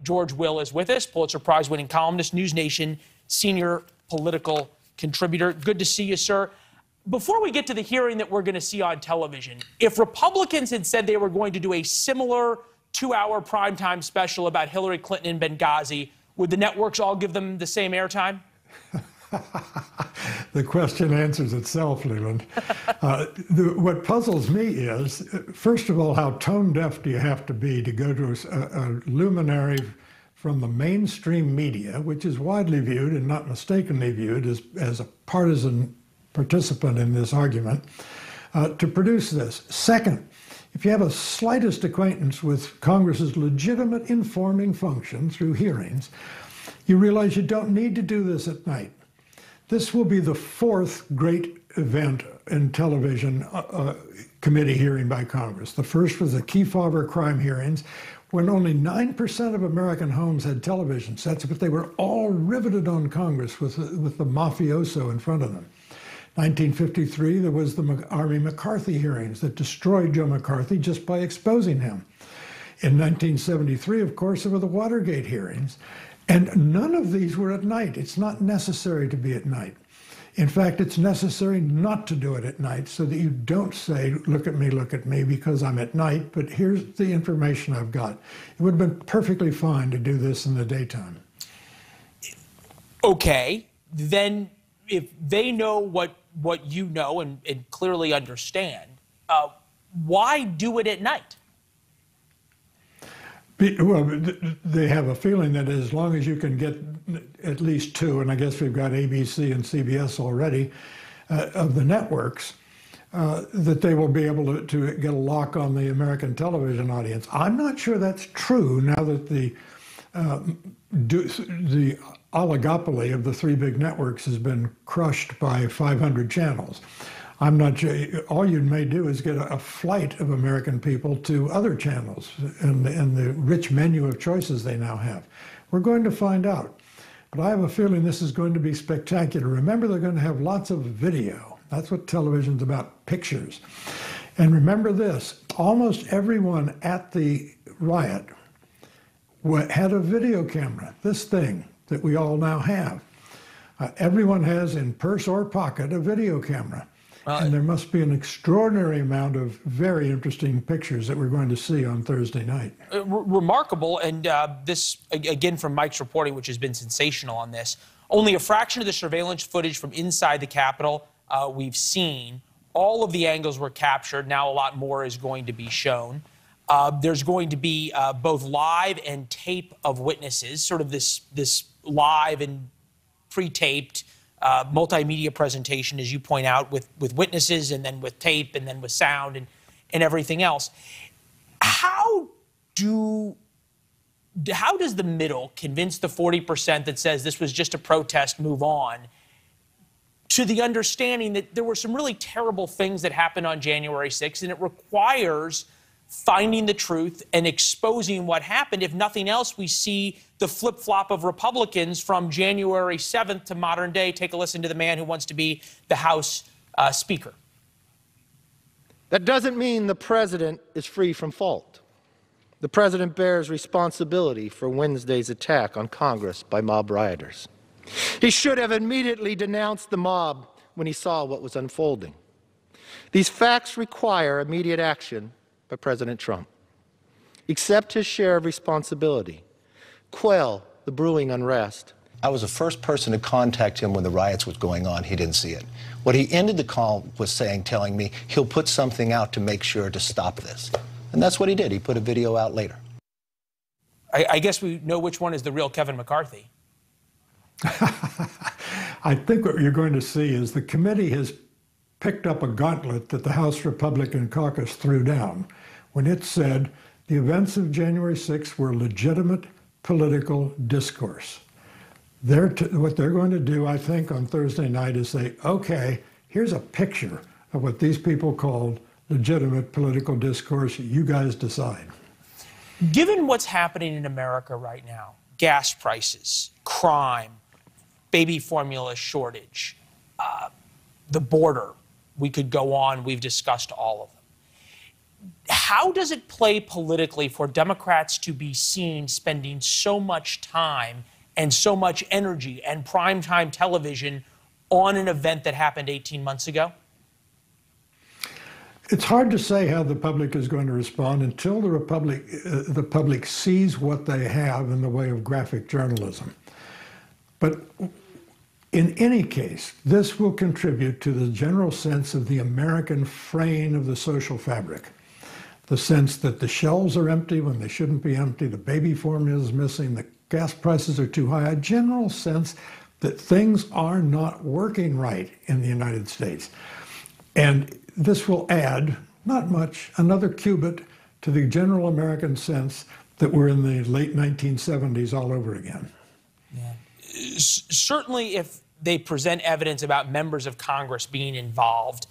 George Will is with us, Pulitzer Prize-winning columnist, NewsNation senior political contributor. Good to see you, sir. Before we get to the hearing that we're going to see on television, if Republicans had said they were going to do a similar 2-hour primetime special about Hillary Clinton and Benghazi, would the networks all give them the same airtime? The question answers itself, Leland. What puzzles me is, first of all, how tone-deaf do you have to be to go to a luminary from the mainstream media, which is widely viewed and not mistakenly viewed as a partisan participant in this argument, to produce this. Second, if you have a slightest acquaintance with Congress's legitimate informing function through hearings, you realize you don't need to do this at night. This will be the fourth great event in television committee hearing by Congress. The first was the Kefauver crime hearings, when only 9% of American homes had television sets, but they were all riveted on Congress with the mafioso in front of them. 1953, there was the Army McCarthy hearings that destroyed Joe McCarthy just by exposing him. In 1973, of course, there were the Watergate hearings. And none of these were at night. It's not necessary to be at night. In fact, it's necessary not to do it at night so that you don't say, look at me, because I'm at night, but here's the information I've got. It would have been perfectly fine to do this in the daytime. Okay, then if they know what you know and clearly understand, why do it at night? Well, they have a feeling that as long as you can get at least two, and I guess we've got ABC and CBS already, of the networks, that they will be able to get a lock on the American television audience. I'm not sure that's true now that the oligopoly of the three big networks has been crushed by 500 channels. I'm not sure. All you may do is get a flight of American people to other channels and the rich menu of choices they now have. We're going to find out. But I have a feeling this is going to be spectacular. Remember, they're going to have lots of video. That's what television's about, pictures. And remember this, almost everyone at the riot had a video camera, this thing that we all now have. Everyone has in purse or pocket a video camera. And there must be an extraordinary amount of very interesting pictures that we're going to see on Thursday night. Remarkable, and this, again, from Mike's reporting, which has been sensational on this, only a fraction of the surveillance footage from inside the Capitol we've seen. All of the angles were captured. Now a lot more is going to be shown. There's going to be both live and tape of witnesses, sort of this live and pre-taped multimedia presentation, as you point out, with witnesses and then with tape and then with sound and everything else. How does the middle convince the 40% that says this was just a protest, move on, to the understanding that there were some really terrible things that happened on January 6th, and it requires finding the truth and exposing what happened? If nothing else, we see the flip-flop of Republicans from January 7th to modern day. Take a listen to the man who wants to be the House Speaker. That doesn't mean the president is free from fault. The president bears responsibility for Wednesday's attack on Congress by mob rioters. He should have immediately denounced the mob when he saw what was unfolding. These facts require immediate action by President Trump. Accept his share of responsibility. Quell the brewing unrest. I was the first person to contact him when the riots was going on. He didn't see it. What he ended the call was telling me he'll put something out to make sure to stop this. And that's what he did. He put a video out later. I guess we know which one is the real Kevin McCarthy. I think what you're going to see is the committee has picked up a gauntlet that the House Republican caucus threw down when it said the events of January 6th were legitimate political discourse. What they're going to do, I think, on Thursday night is say, okay, here's a picture of what these people called legitimate political discourse. You guys decide. Given what's happening in America right now, gas prices, crime, baby formula shortage, the border, we could go on, we've discussed all of them. How does it play politically for Democrats to be seen spending so much time and so much energy and primetime television on an event that happened 18 months ago? It's hard to say how the public is going to respond until the public sees what they have in the way of graphic journalism. But in any case, this will contribute to the general sense of the American fraying of the social fabric. The sense that the shelves are empty when they shouldn't be empty, the baby formula is missing, the gas prices are too high, a general sense that things are not working right in the United States. And this will add, not much, another cubit to the general American sense that we're in the late 1970s all over again. Yeah. Certainly, if they present evidence about members of Congress being involved,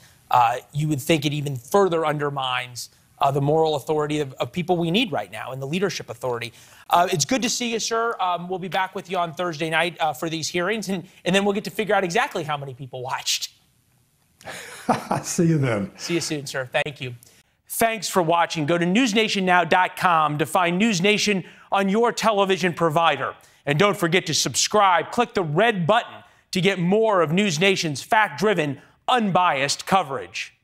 you would think it even further undermines the moral authority of people we need right now and the leadership authority. It's good to see you, sir. We'll be back with you on Thursday night for these hearings, and then we'll get to figure out exactly how many people watched. See you then. See you soon, sir. Thank you. Thanks for watching. Go to newsnationnow.com to find NewsNation on your television provider. And don't forget to subscribe. Click the red button to get more of NewsNation's fact-driven, unbiased coverage.